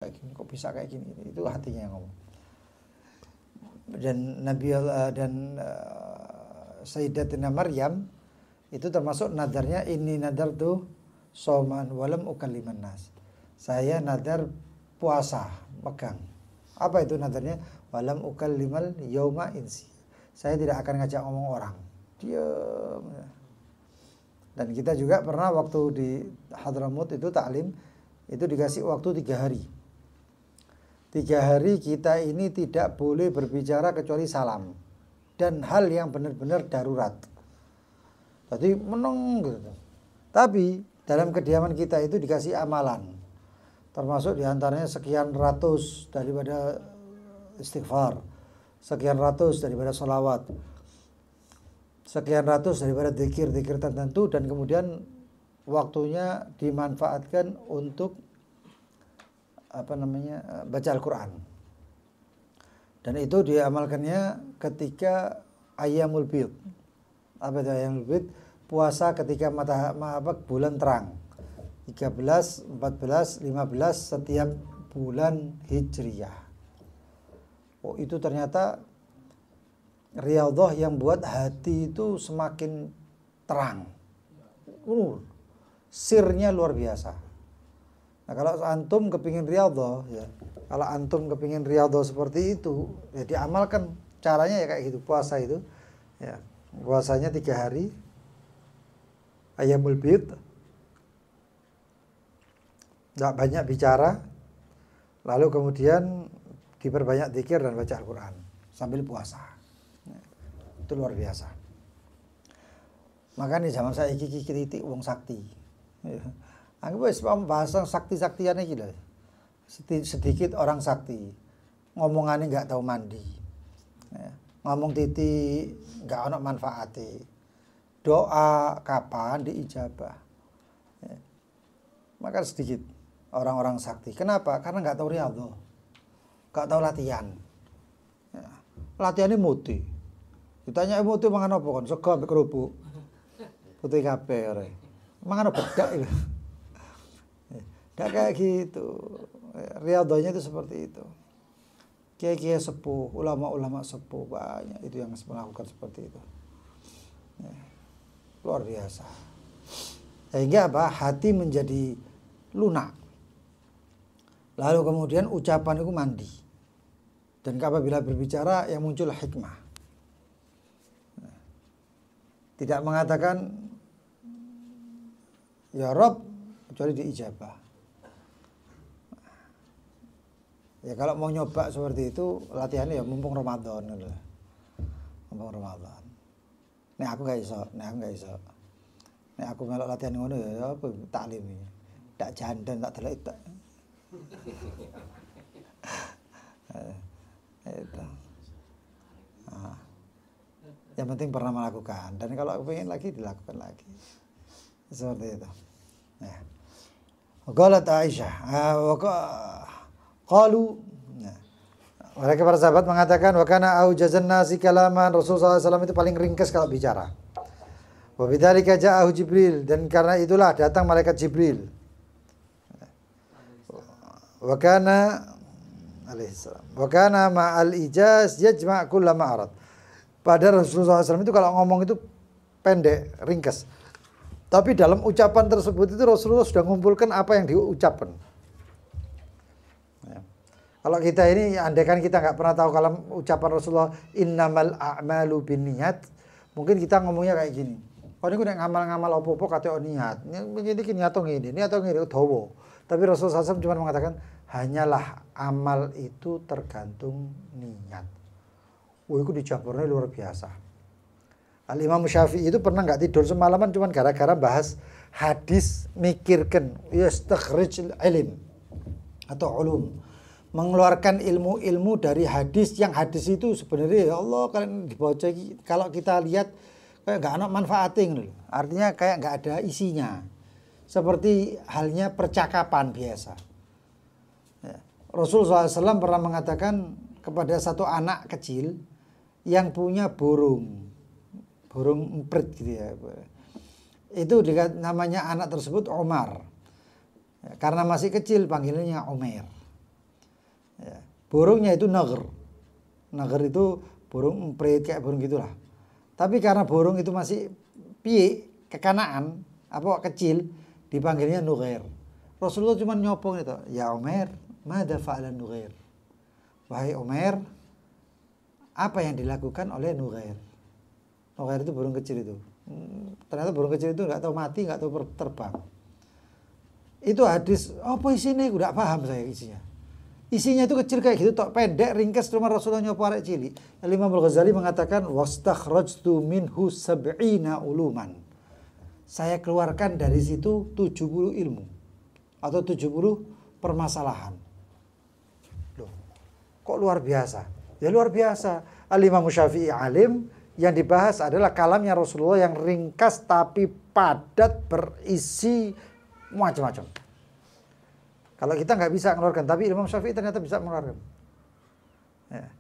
kayak gini, kok bisa kayak gini, itu hatinya yang ngomong. Dan Nabi Allah dan Sayyidatina Maryam itu termasuk nadarnya, ini nadar tuh soman walam ukalliman nas, saya nadar puasa pegang. Apa itu nadarnya? Walam ukallimal yauma insi, saya tidak akan ngajak ngomong orang, diam. Dan kita juga pernah waktu di Hadramut itu taklim, itu dikasih waktu 3 hari. 3 hari kita ini tidak boleh berbicara kecuali salam dan hal yang benar-benar darurat. Jadi meneng gitu. Tapi dalam kediaman kita itu dikasih amalan, termasuk diantaranya sekian ratus daripada istighfar, sekian ratus daripada sholawat, sekian ratus daripada zikir-zikir tertentu, dan kemudian waktunya dimanfaatkan untuk baca Al-Quran. Dan itu diamalkannya ketika Ayyamul Bid. Apa itu Ayyamul Bid? Puasa ketika bulan terang, 13, 14, 15 setiap bulan Hijriyah. Oh, itu ternyata riyadhah yang buat hati itu semakin terang. Sirnya luar biasa. Nah, kalau antum kepingin riyadhah, ya, kalau antum kepingin riyadhah seperti itu, ya diamalkan caranya ya kayak gitu. Puasa itu, ya, puasanya 3 hari, Ayyamul Bid, tidak banyak bicara, lalu kemudian diperbanyak zikir dan baca Al-Quran sambil puasa. Itu luar biasa. Makanya zaman saya iki wong sakti. Aku wis bahasa sakti-saktian iki lho. Sedikit orang sakti. Ngomongannya enggak tahu mandi. Ngomong titi enggak ono manfaate. Doa kapan diijabah. Maka sedikit orang-orang sakti. Kenapa? Karena enggak tahu riyadhah. Enggak tahu latihan. Latihannya muti. Ditanya muti mangan apa kon? Sego ambek kerupuk. Putih kabeh ora. Mangan bedak itu. Gak kayak gitu. Riyadhahnya itu seperti itu. Kiai-kiai sepuh, ulama-ulama sepuh banyak itu yang melakukan seperti itu. Luar biasa. Sehingga apa? Hati menjadi lunak. Lalu kemudian ucapan itu mandi. Dan apabila berbicara yang muncul hikmah. Tidak mengatakan ya Rabb kecuali diijabah. Ya kalau mau nyoba seperti itu latihannya ya mumpung Ramadan gitu. Mumpung Ramadan. Nek aku gak iso. Nek aku melok latihan ngono ya apa taklim iki. Tak jandan tak delok tak. Itu. Yang penting pernah melakukan, dan kalau aku pengen lagi dilakukan lagi. Seperti itu. Ya. Qalat Aisyah, qalu, mereka para sahabat mengatakan wa kana aujazan nasi kalaman, Rasulullah SAW itu paling ringkas kalau bicara. Wa bidzalika ja'ahu Jibril, dan karena itulah datang malaikat Jibril. Wa kana alaihissalam. Wa kana ma'al ijaz yajma' kulla ma'arad. Pada Rasulullah SAW itu kalau ngomong itu pendek, ringkas. Tapi dalam ucapan tersebut itu Rasulullah sudah mengumpulkan apa yang diucapkan. Ya. Kalau kita ini, andaikan kita nggak pernah tahu kalau ucapan Rasulullah innamal a'malu binniyat, mungkin kita ngomongnya kayak gini. Oh ini udah ngamal-ngamal opo-opo kata niat. Ini niat ngene dawa. Tapi Rasulullah SAW cuma mengatakan hanyalah amal itu tergantung niat. Oh itu dijabarnya luar biasa. Al-Imam Syafi'i itu pernah nggak tidur semalaman cuma gara-gara bahas hadis, mikirkan yastakhrij ilm atau ulum, mengeluarkan ilmu-ilmu dari hadis yang hadis itu sebenarnya ya Allah kalian dibaca kalau kita lihat kayak nggak ada manfaatnya gitu. Artinya kayak nggak ada isinya, seperti halnya percakapan biasa. Ya. Rasulullah SAW pernah mengatakan kepada satu anak kecil yang punya burung emprit gitu ya. Itu namanya anak tersebut Umar. Ya, karena masih kecil panggilannya Umair. Ya. Burungnya itu naghr. Naghr itu burung emprit kayak burung gitulah. Tapi karena burung itu masih piye, kekanaan, apa kecil, dipanggilnya nughair. Rasulullah cuma nyopong itu, ya Umar, madza fa'ala nughair? Wahai Umar, apa yang dilakukan oleh nughair? Nughair itu burung kecil itu. Ternyata burung kecil itu nggak tahu mati, nggak tahu terbang. Itu hadis, apa isinya? Udah paham saya isinya. Isinya itu kecil kayak gitu, tok pendek, ringkas, cuma Rasulullah nyopo arek cilik. Imam Al-Ghazali mengatakan wastakhrajtu minhu sab'ina uluman. Saya keluarkan dari situ 70 ilmu atau 70 permasalahan. Loh, kok luar biasa? Ya luar biasa. Al-Imam Syafi'i alim, yang dibahas adalah kalamnya Rasulullah yang ringkas tapi padat, berisi macam-macam. Kalau kita nggak bisa mengeluarkan, tapi Imam Syafi'i ternyata bisa mengeluarkan. Ya.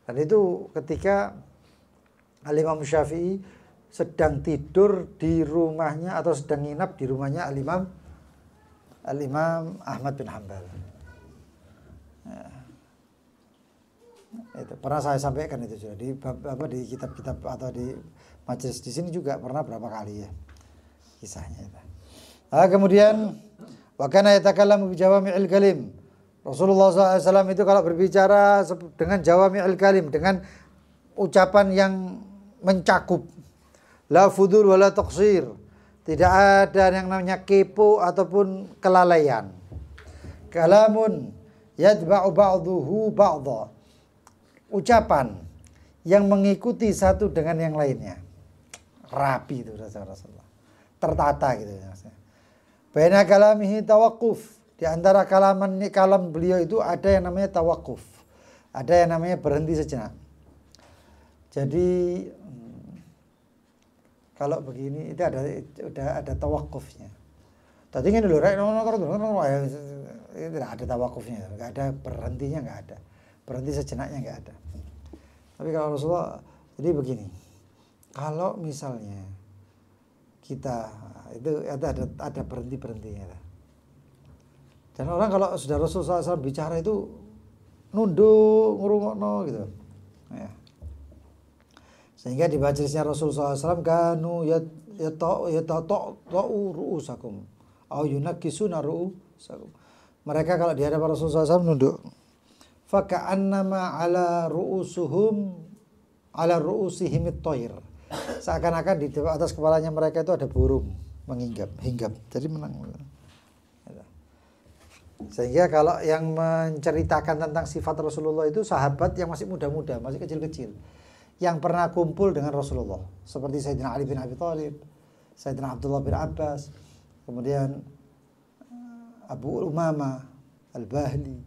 Dan itu ketika Al-Imam Syafi'i sedang tidur di rumahnya atau sedang nginap di rumahnya Al-Imam Ahmad bin Hanbal. Ya. Itu pernah saya sampaikan itu juga di kitab-kitab atau di majelis di sini juga pernah berapa kali ya kisahnya itu. Nah, kemudian wa kana yatakallamu bi jawami'il kalim. Rasulullah SAW itu kalau berbicara dengan jawami'il kalim, dengan ucapan yang mencakup. La fudul wala taqsir. Tidak ada yang namanya kepo ataupun kelalaian. Kalamun yatba'u ba'duhu ba'dha. Ucapan yang mengikuti satu dengan yang lainnya. Rapi itu Rasulullah. Tertata gitu maksudnya. Baina kalamihi tawaqquf. Di antara kalam beliau itu ada yang namanya tawaqquf. Ada yang namanya berhenti sejenak. Jadi kalau begini itu ada tawaqqufnya. Tadi ini dulu tidak ada tawaqqufnya, enggak ada berhentinya, enggak ada. Berhenti sejenaknya enggak ada. Tapi kalau Rasulullah jadi begini. Kalau misalnya kita itu ada berhenti-berhentinya. Dan orang kalau sudah Rasulullah SAW bicara itu nunduk, ngurungokno gitu. Ya. Sehingga di majelisnya Rasulullah SAW kanu yata'u ru'usakum au yunakkisuna ru'usakum. Mereka kalau di hadapan Rasulullah SAW nunduk. Faka'annama ala ru'usihim at-tayr. Seakan-akan di atas kepalanya mereka itu ada burung hinggap. Jadi menang. Sehingga kalau yang menceritakan tentang sifat Rasulullah itu sahabat yang masih muda-muda, masih kecil-kecil, yang pernah kumpul dengan Rasulullah, seperti Sayyidina Ali bin Abi Thalib, Sayyidina Abdullah bin Abbas, kemudian Abu Umamah Al-Bahli,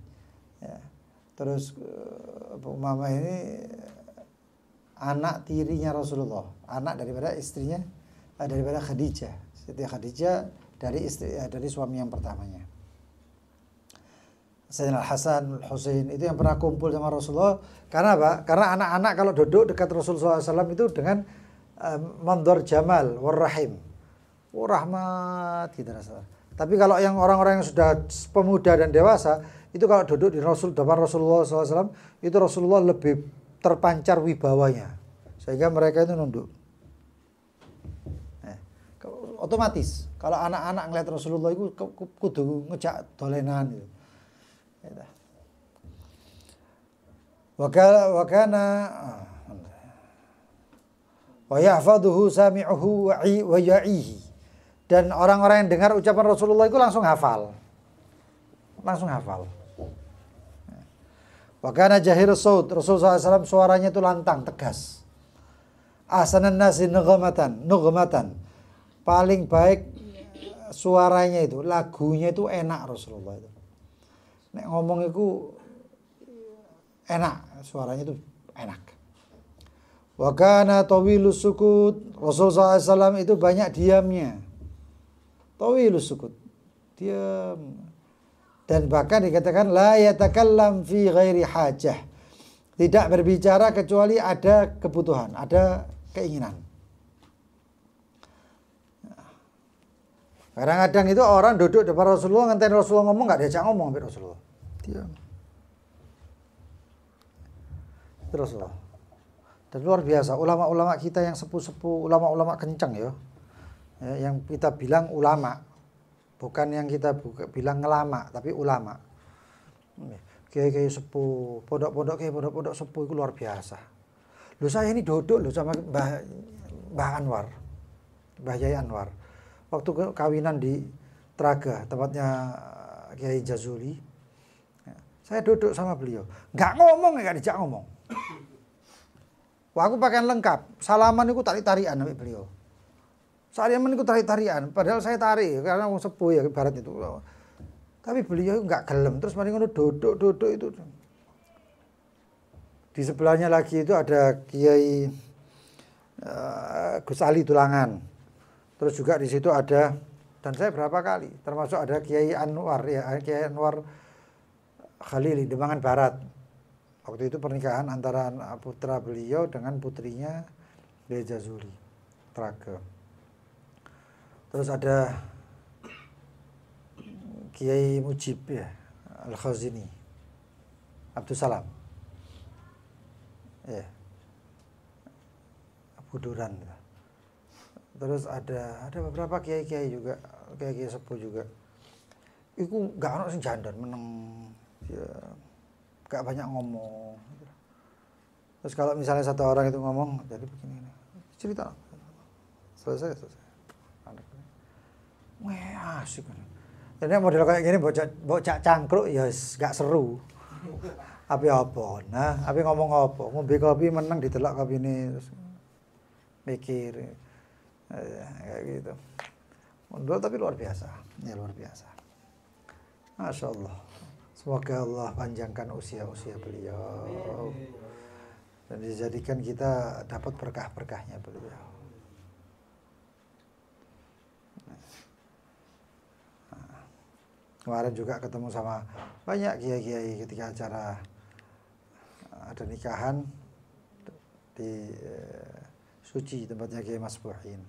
ya. Terus Abu Umamah ini anak tirinya Rasulullah, anak daripada istrinya, daripada Khadijah. Siti Khadijah dari suami yang pertamanya. Sayyidina Al-Hasan, Al-Husain itu yang pernah kumpul sama Rasulullah. Karena apa? Karena anak-anak kalau duduk dekat Rasulullah SAW itu dengan mandor jamal, warrahim, rahmat gitu Rasulullah. Tapi kalau yang orang-orang yang sudah pemuda dan dewasa itu kalau duduk di depan Rasulullah SAW itu Rasulullah lebih terpancar wibawanya sehingga mereka itu nunduk. Otomatis kalau anak-anak ngeliat Rasulullah itu kudu ngejak dolenan gitu. Wakana wa yahfaduhu sami'uhu wa ya'ihi. Dan orang-orang yang dengar ucapan Rasulullah itu langsung hafal. Wakana jahir saut, Rasulullah SAW suaranya itu lantang, tegas. Ahsanan nasi nughmatan. Paling baik suaranya itu, lagunya itu enak Rasulullah itu. Nek ngomong itu enak, suaranya itu enak. Wa kana tawilus sukut, Rasulullah SAW itu banyak diamnya. Tawilus sukut, diam. Dan bahkan dikatakan la yatakallam fi ghairi hajah. Tidak berbicara kecuali ada kebutuhan, ada keinginan. Kadang-kadang itu orang duduk depan Rasulullah, ngantain Rasulullah ngomong, nggak diajak ngomong sampai Rasulullah. Diam. Terus loh. Dan luar biasa ulama-ulama kita yang sepuh-sepuh, ulama-ulama kencang ya. Yang kita bilang ulama. Bukan yang kita bilang ngelama, tapi ulama. Kiai-kiai sepuh, pondok-pondok kiai, pondok-pondok sepuh itu luar biasa. Loh saya ini duduk loh sama Mbah Anwar. Mbah Yai Anwar. Waktu kawinan di Traga, tempatnya Kiai Jazuli. Saya duduk sama beliau. Nggak ngomong, nggak dijak ngomong. Wah, aku pakaian lengkap. Salaman itu tarik-tarian sama beliau. Salaman itu tarik-tarian. Padahal saya tarik karena aku sepuh ya ibarat itu. Tapi beliau nggak gelem. Terus mari ngono duduk itu. Di sebelahnya lagi itu ada Kiai Gus Ali Tulangan. Terus juga di situ ada, dan saya berapa kali, termasuk ada Kiai Anwar ya, Kiai Anwar Khalili Demangan Barat. Waktu itu pernikahan antara putra beliau dengan putrinya Kiai Jazuli Traga. Terus ada Kiai Mujib ya, Al-Khazini Abdul Salam. Ya. Abu Duran. Terus ada beberapa kiai-kiai juga, kiai-kiai sepuh juga. Iku gak ono sing jandar meneng ya, gak banyak ngomong. Terus kalau misalnya satu orang itu ngomong, jadi begini, cerita. Selesai. Wah, asik. Jadi model kayak gini bocah cangkruk ya gak seru. Apa? Nah, ngomong apa? Ngombe kopi meneng ditelok kopi ini terus mikir. Kayak gitu. Mundur tapi luar biasa. Ya luar biasa. Masya Allah. Semoga Allah panjangkan usia-usia beliau. Dan dijadikan kita dapat berkah-berkahnya beliau. Kemarin juga ketemu sama banyak kiai-kiai ketika acara ada nikahan di Suci tempatnya Kiai Mas Buhin.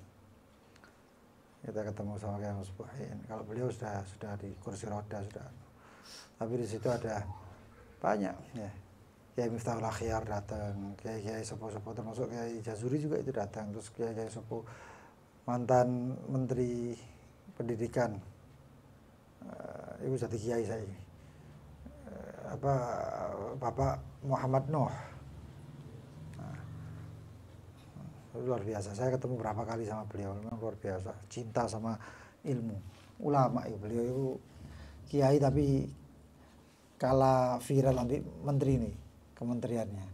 Kita ketemu sama Kiai Mas Buhin. Kalau beliau sudah di kursi roda sudah. Tapi di situ ada banyak ya. Kiai Miftahul Akhyar datang, kiai-kiai sepuh-sepuh termasuk Kiai Jazuri juga itu datang. Terus kiai-kiai sepuh mantan Menteri Pendidikan. Ibu jadi kiai saya. Bapak Muhammad Nuh. Luar biasa. Saya ketemu berapa kali sama beliau, memang luar biasa. Cinta sama ilmu. Ulama ya beliau itu kiai tapi kala viral nanti menteri nih kementeriannya.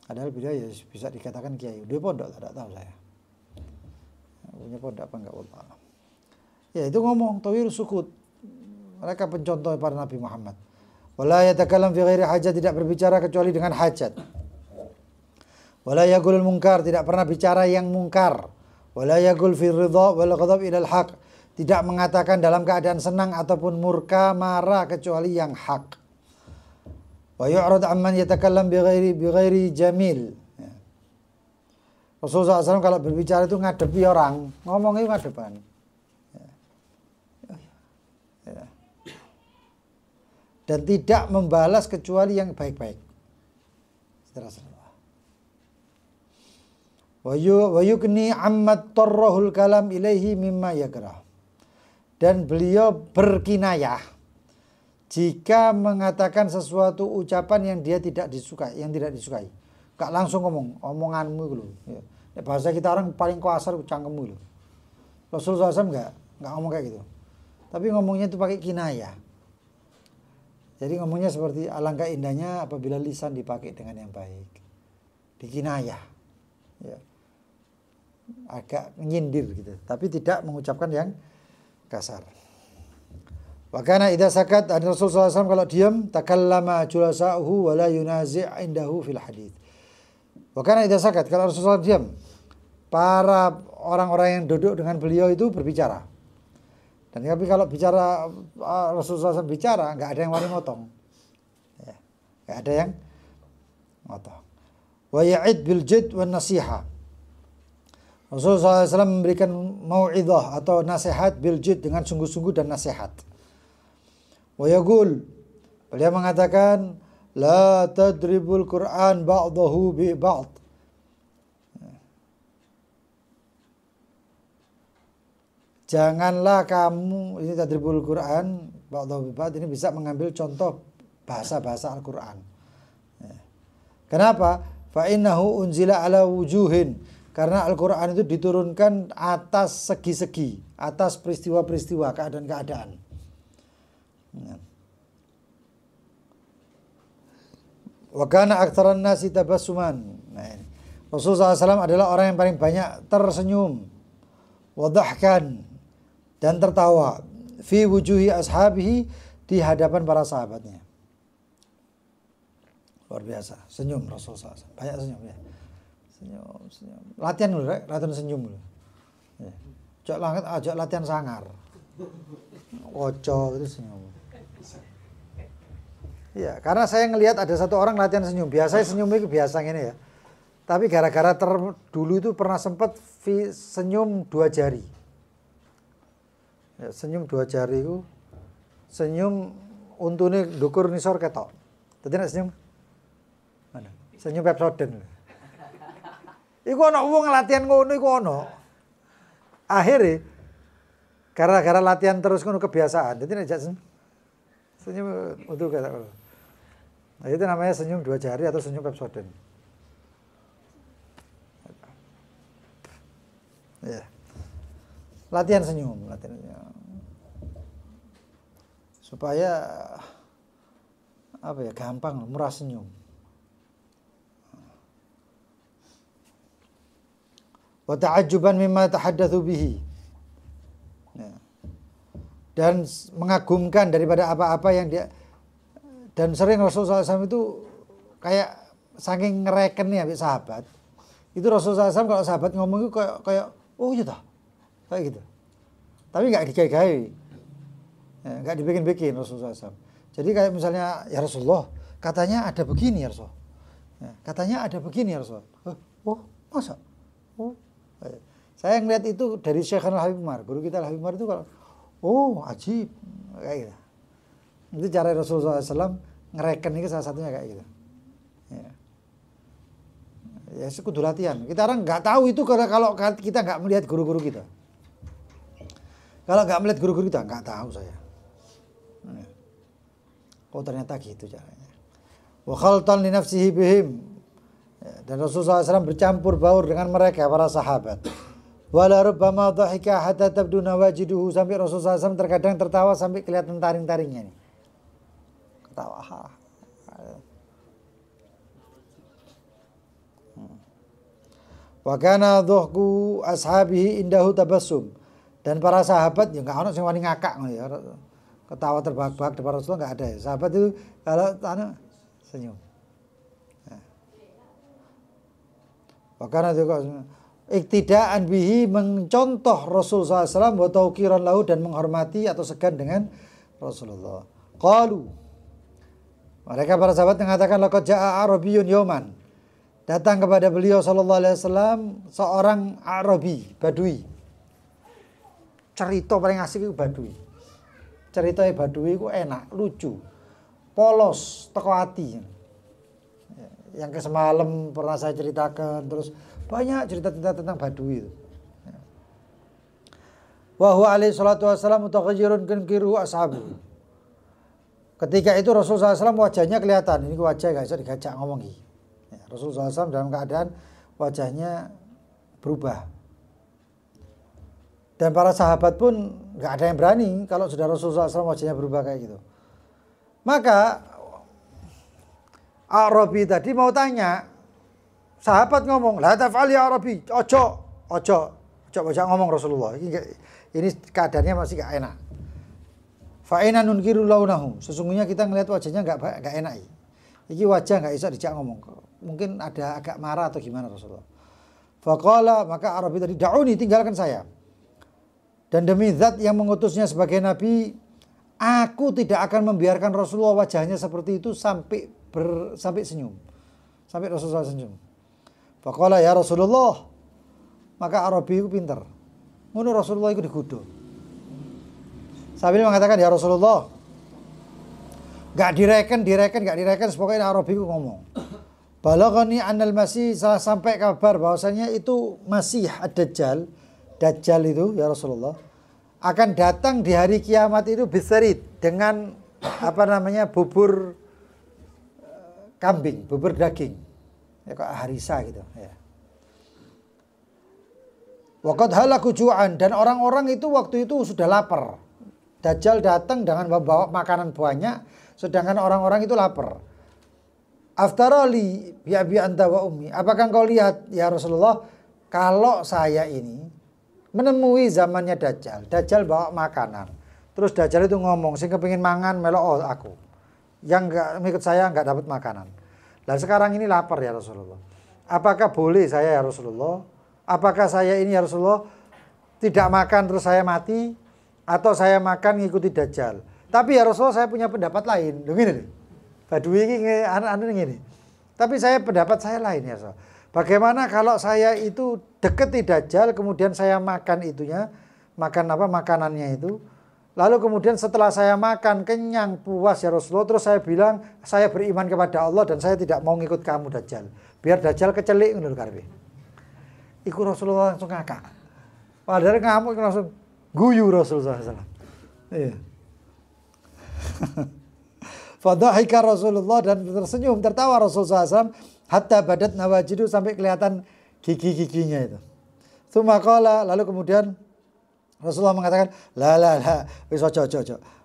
Padahal beliau ya bisa dikatakan kiai. Dia pondok tidak tahu saya. Punya pondok apa enggak Allah. Ya itu ngomong tawil sukut. Mereka pencontoh para Nabi Muhammad. Wala yatakallam fi ghairi hajat, tidak berbicara kecuali dengan hajat. Wala yaqulul munkar, tidak pernah bicara yang mungkar. Wala yaqul fi ridha wal ghadab ila al-haq, tidak mengatakan dalam keadaan senang ataupun murka marah kecuali yang hak. Wa yu'rad amman yatakallam bi ghairi jamil. Rasulullah SAW kalau berbicara itu ngadepi orang, ngomongnya ngadepan. Dan tidak membalas kecuali yang baik-baik. Wa yukni ammat tarrahul kalam ilaihi mimma yakrah. Dan beliau berkinayah jika mengatakan sesuatu ucapan yang dia tidak disukai, Gak langsung ngomong, omonganmu itu loh. Ya, bahasa kita orang paling kasar cangkemmu loh. Rasulullah SAW enggak ngomong kayak gitu. Tapi ngomongnya itu pakai kinayah. Jadi ngomongnya seperti alangkah indahnya apabila lisan dipakai dengan yang baik. Dikinayah. Ya. Agak nyindir gitu. Tapi tidak mengucapkan yang kasar. Wa kana idza sakat, Rasulullah SAW kalau diam, takallama julasa'uhu wa la yunazi' indahu fil hadits. Wa kana idza sakat, kalau Rasulullah diam, para orang-orang yang duduk dengan beliau itu berbicara. Dan tapi kalau bicara Rasulullah SAW bicara, nggak ada yang wani motong, ya, nggak ada yang motong. Wa ya'id bil jid wan nasiha. Rasulullah SAW memberikan mau'idhah atau nasihat bil jid dengan sungguh-sungguh dan nasihat. Wa yaqul, beliau mengatakan La tadribul Qur'an ba'dahu bi ba'd. Janganlah kamu, ini tadribul Qur'an ba'dahu bi ba'd, ini bisa mengambil contoh bahasa-bahasa Al-Qur'an. Kenapa? Fa innahu unzila ala wujuhin. Karena Al-Qur'an itu diturunkan atas segi-segi, atas peristiwa-peristiwa, keadaan-keadaan. Wa kana aktsaran nasi tabassuman. Nah, Rasulullah SAW adalah orang yang paling banyak tersenyum, wa dhahkan, dan tertawa, fi wujuhi ashabihi, di hadapan para sahabatnya. Luar biasa, senyum Rasulullah SAW. Banyak senyum ya. Senyum. Latihan dulu, latihan senyum dulu. Ya. Ajak latihan sangar. Ojo itu senyum. Ya, karena saya ngelihat ada satu orang latihan senyum. Biasanya senyum itu biasa ini ya. Tapi gara-gara dulu itu pernah sempat senyum 2 jari. Ya, senyum 2 jari itu senyum untune ndukur nisor ketok. Dadi nek senyum mana? Senyum Pepsodent. Iku ana wong latihan ngono iku ana. Akhirnya gara-gara latihan terus ngono kebiasaan. Dadi nek senyum untuk ketok. Nah, itu namanya senyum 2 jari atau senyum Pepsodent. Ya. Latihan senyum. Supaya gampang, murah senyum. Wa ta'ajjuban mimma tahaddatsu bihi. Ya. Dan mengagumkan daripada apa-apa yang dia, dan sering Rasulullah SAW itu kayak saking ngerekennya habis sahabat. Itu Rasulullah SAW kalau sahabat ngomong itu kayak oh iya toh. Kayak gitu. Tapi enggak digawe-gawe. Ya, enggak dibikin-bikin Rasulullah SAW. Jadi kayak misalnya, ya Rasulullah, katanya ada begini ya Rasulullah. Ya, katanya ada begini ya Rasulullah. Oh, masa? Oh. Saya ngeliat itu dari Syekh Al-Habib Umar, guru kita Al-Habib Umar itu kalau ajib kayak gitu. Itu cara Rasulullah SAW ngereken ini salah satunya kayak gitu. Ya kudu latihan. Kita orang nggak tahu itu karena kalau kita nggak melihat guru-guru kita. Kalau nggak melihat guru-guru kita nggak tahu saya. Oh ternyata gitu caranya. Wa khaltan li nafsihi bihim. Dan Rasulullah SAW bercampur baur dengan mereka para sahabat. Wala rubbama dhahika hatta tabdu nawajiduhu, sampai Rasulullah SAW terkadang tertawa sampai kelihatan taring-taringnya nih. Ketawa. Wa kana dhuhku ashabihi indahu tabassum. Dan para sahabat ya enggak ono sing wani ngakak ngono ya. Ketawa terbahak-bahak depan Rasulullah enggak ada ya. Sahabat itu kalau senyum. Wa kana dhuhku iktidaan bihi, mencontoh Rasulullah SAW, wa tauqiran lahu, dan menghormati atau segan dengan Rasulullah. Qalu, mereka para sahabat mengatakan, laqad jaa Arabiyyun yauman, datang kepada beliau sallallahu alaihi wasallam seorang Arabi, Badui. Cerita paling asik itu Badui. Ceritanya Badui itu enak, lucu, polos, teko ati. Yang semalam pernah saya ceritakan, terus banyak cerita-cerita tentang Badui itu. Wa huwa alaihi salatu wassalam mutaghayyirun kinkiru ashabu. Ketika itu Rasulullah SAW wajahnya kelihatan, ini wajah gak bisa digajak ngomongi. Rasulullah SAW dalam keadaan wajahnya berubah. Dan para sahabat pun gak ada yang berani kalau sudah Rasulullah SAW wajahnya berubah kayak gitu. Maka Arabi tadi mau tanya, sahabat ngomong, la taf'al ya Arabi, ojo ngomong Rasulullah. Ini keadaannya masih gak enak. Fa'ina nunkiru launahu, sesungguhnya kita ngelihat wajahnya gak enak. Iki wajah gak bisa dijak ngomong. Mungkin ada agak marah atau gimana Rasulullah. Faqala, maka Arabi tadi, da'uni, tinggalkan saya. Dan demi zat yang mengutusnya sebagai nabi, aku tidak akan membiarkan Rasulullah wajahnya seperti itu sampai senyum. Sampai Rasulullah senyum. Faqala ya Rasulullah, maka Arabi itu pinter. Ngono Rasulullah itu digudo. Sambil mengatakan, ya Rasulullah, Gak direken, pokoknya Arabi ku ngomong. Balaghani anal masih sampai kabar bahwasanya itu Masih ad-Dajjal, Dajjal itu ya Rasulullah akan datang di hari kiamat itu bisarid dengan bubur kambing, bubur daging. Ya kok harisa gitu ya. Waqad halaku ju'an, dan orang-orang itu waktu itu sudah lapar. Dajjal datang dengan membawa makanan banyak, sedangkan orang-orang itu lapar. Aftarali bi abi anta wa ummi. Apakah engkau lihat ya Rasulullah kalau saya ini menemui zamannya Dajjal. Dajjal bawa makanan. Terus Dajjal itu ngomong, sing kepengin mangan melok aku. Yang enggak ngikut saya enggak dapat makanan. Lah sekarang ini lapar ya Rasulullah. Apakah boleh saya ya Rasulullah? Apakah saya ini ya Rasulullah tidak makan terus saya mati, atau saya makan ngikuti Dajjal? Tapi ya Rasulullah saya punya pendapat lain. Begini nih. Badui ini anu gini. Tapi saya pendapat saya lain ya Rasulullah. Bagaimana kalau saya itu deketi Dajjal, kemudian saya makan itunya, makanannya itu. Lalu kemudian setelah saya makan kenyang puas ya Rasulullah, terus saya bilang saya beriman kepada Allah dan saya tidak mau ngikut kamu Dajjal. Biar Dajjal kecelik ngono karepe. Iku Rasulullah langsung ngakak. Padahal ngamuk langsung guyu Rasulullah SAW. Iya. Fadhahika Rasulullah, dan tersenyum tertawa Rasulullah SAW hatta badat nawajidu, sampai kelihatan gigi-giginya itu. Tsumma qala, lalu kemudian Rasulullah mengatakan la wis ojo.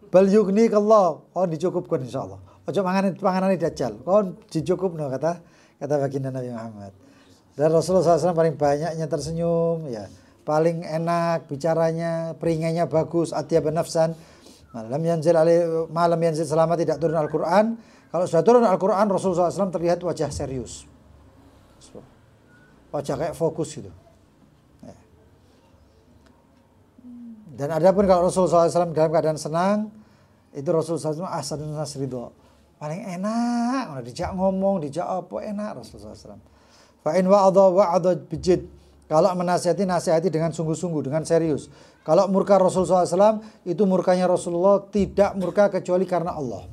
Bal yugnikallah, dicukupkan insyaallah. Ojo panganane Dajjal. Kon dicukupno kata baginda Nabi Muhammad. Dan Rasulullah SAW paling banyaknya tersenyum ya. Paling enak bicaranya, peringainya bagus, atyaban nafsan. Malam yanzil selama tidak turun Al-Quran. Kalau sudah turun Al-Quran, Rasulullah SAW terlihat wajah serius. Wajah kayak fokus gitu. Dan adapun kalau Rasulullah SAW dalam keadaan senang, itu Rasulullah SAW asadun nasridho. Paling enak, dijak ngomong, dijak apa enak Rasulullah SAW. Fa'in wa'adha bijid. Kalau nasihati dengan sungguh-sungguh, dengan serius. Kalau murka Rasulullah SAW, itu murkanya Rasulullah tidak murka kecuali karena Allah.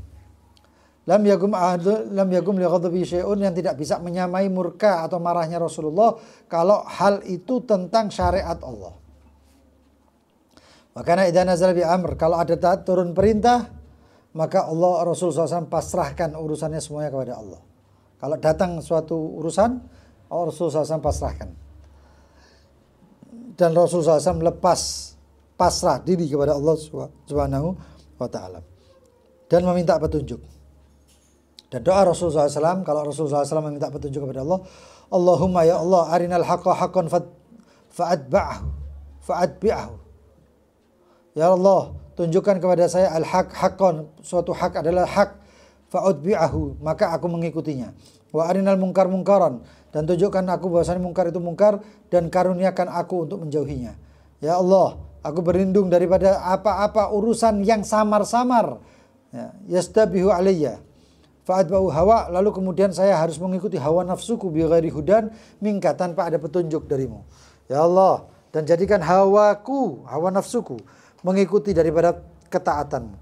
Lam yagum li ghadabi syai'un, yang tidak bisa menyamai murka atau marahnya Rasulullah kalau hal itu tentang syariat Allah. Makanya idza nazala bi amr, kalau ada turun perintah, maka Allah Rasulullah SAW pasrahkan urusannya semuanya kepada Allah. Kalau datang suatu urusan, Rasulullah SAW pasrahkan. Dan Rasulullah SAW lepas pasrah diri kepada Allah Subhanahu wa ta'ala dan meminta petunjuk. Dan doa Rasulullah SAW, kalau Rasulullah SAW meminta petunjuk kepada Allah, Allahumma ya Allah arinal haqqa haqqan fa'atbi'ahu. Ya Allah, tunjukkan kepada saya al-haq haqqan, suatu hak adalah hak, fa'atbi'ahu, maka aku mengikutinya. Wa arinal munkar munkaran, dan tunjukkan aku bahwasanya mungkar itu mungkar, dan karuniakan aku untuk menjauhinya. Ya Allah, aku berlindung daripada apa-apa urusan yang samar-samar, yastabihu alayya fa'atba'u hawa, lalu kemudian saya harus mengikuti hawa nafsuku bi ghairi hudan minka, tanpa ada petunjuk darimu. Ya Allah, dan jadikan hawa nafsuku mengikuti daripada ketaatanmu,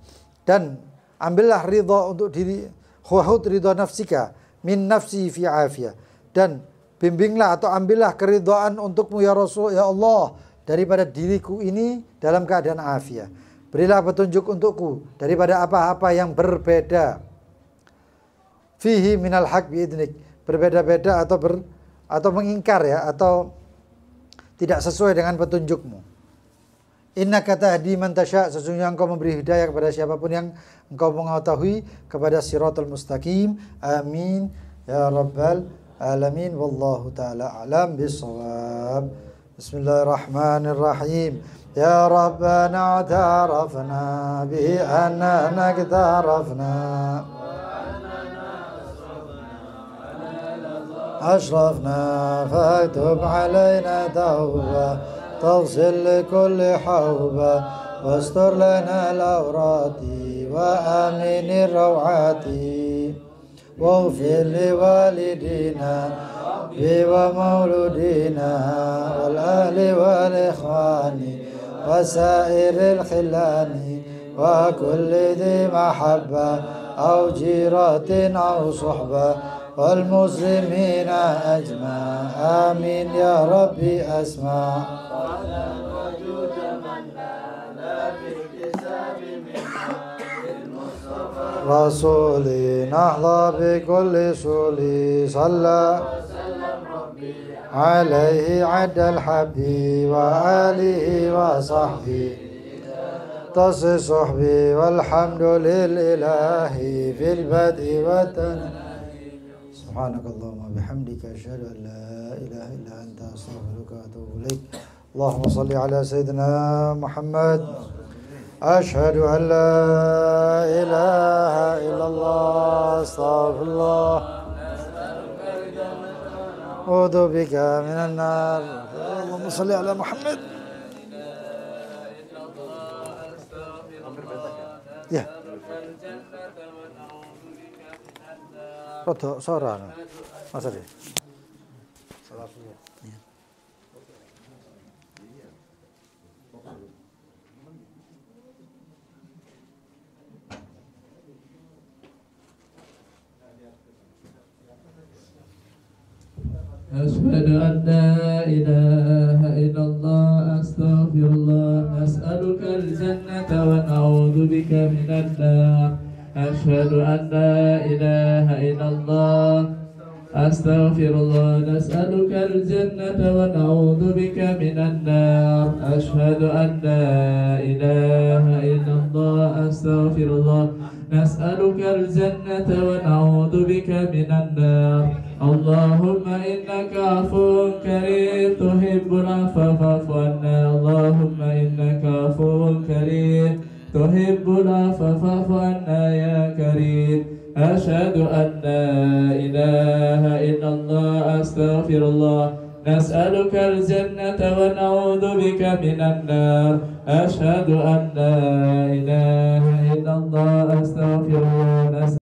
dan ambillah ridha untuk diri, khudh ridha nafsika min nafsi fi afiyah, dan bimbinglah atau ambillah keridhaan untukmu ya Rasul, ya Allah, daripada diriku ini dalam keadaan afiah. Berilah petunjuk untukku daripada apa-apa yang berbeda. Fihi minal haq biidnik, berbeda-beda atau mengingkar ya, atau tidak sesuai dengan petunjukmu. Innaka tahdi man tasya, sesungguhnya engkau memberi hidayah kepada siapapun yang engkau mengetahui kepada siratal mustaqim. Amin ya rabbal alamin. Wallahu ta'ala a'lam bissawab. Bismillahirrahmanirrahim. Ya Rabbana a'tarafna bi annana iktarafna ashrafna faktub alaina tawbah تغسل لكل حوبة واستر لنا الأورات وآمن الروعات واغفر لوالدينا ومولودينا والأهل والإخوان وسائر الخلان وكل ذي محبة أو جيرة أو صحبة والمسلمين أجمع آمين يا ربي أسمع رسولي نحظى بكل سولي صلى عليه عد الحبي وآله وصحبه تصي صحبي والحمد لله في البدء والتنهي سبحانك اللهم وبحمدك أشهد أن لا إله إلا أنت أستغفرك وأتوب إليك اللهم صل على سيدنا محمد أشهد أن لا إله إلا الله أستغفر الله أعوذ بك من النار اللهم صل على محمد ya rodok suara Mas Adi أشهد أن لا إله إلا الله أستغفر الله نسألك الجنة ونعوذ بك من النار أشهد أن لا إله إلا الله أستغفر الله نسألك الجنة ونعوذ بك من النار أشهد أن لا إله إلا الله أستغفر الله نسألك الجنة ونعوذ بك من النار اللهم إنك عفو كريم تحب العفو فاعف عنا اللهم إنك عفو كريم تحب العفو فاعف عنا يا كريم أشهد أن لا إله إلا الله أستغفر الله نسألك الجنة ونعوذ بك من النار أشهد أن لا إله إلا الله أستغفر الله